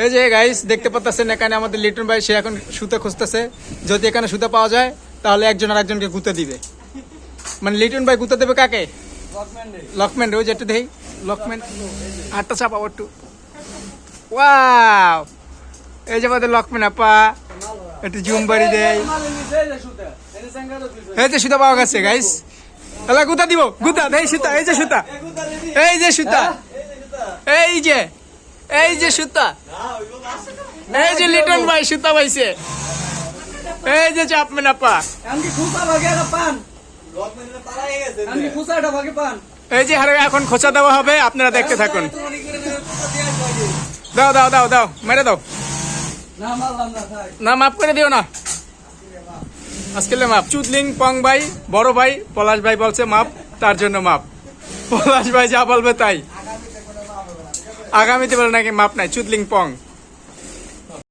এই যে গাইস দেখতে পাচ্ছেন এখানে আমাদের লিটন ভাই সে এখন সুতা খুঁজতেছে। যদি এখানে সুতা পাওয়া যায় তাহলে একজন আর একজনকে গুঁতে দিবে। মানে লিটন ভাই গুঁতে দেবে কাকে? লকম্যান। ওই যে একটু দেখি লকম্যান, হাতটা চাপাবো একটু। ওয়াও, এই যে আমাদের লকম্যান আপা একটু জুম বাড়ি দেয়। এই যে সুতা পাওয়া গেছে গাইস। তাহলে গুঁতা দিব, গুঁতা দেই সুতা। এই যে সুতা, এই যে সুতা, এই যে এই যে সুতা, এই যে লিটন ভাই সুতা পাইছে। এই যে চাপম্যান আপা, এই যে হারে এখন খোঁচা দেওয়া হবে, আপনারা দেখতে থাকুন। দাও দাও দাও দাও, মেরে দাও। না মাফ করে দিও না, আজকে মাপ। চুদলিং পং ভাই, বড় ভাই পলাশ ভাই বলছে মাপ, তার জন্য মাপ। পলাশ ভাই যা বলবে তাই, আগামীতে বলে নাকি মাপ নাই। চুদলিং পং।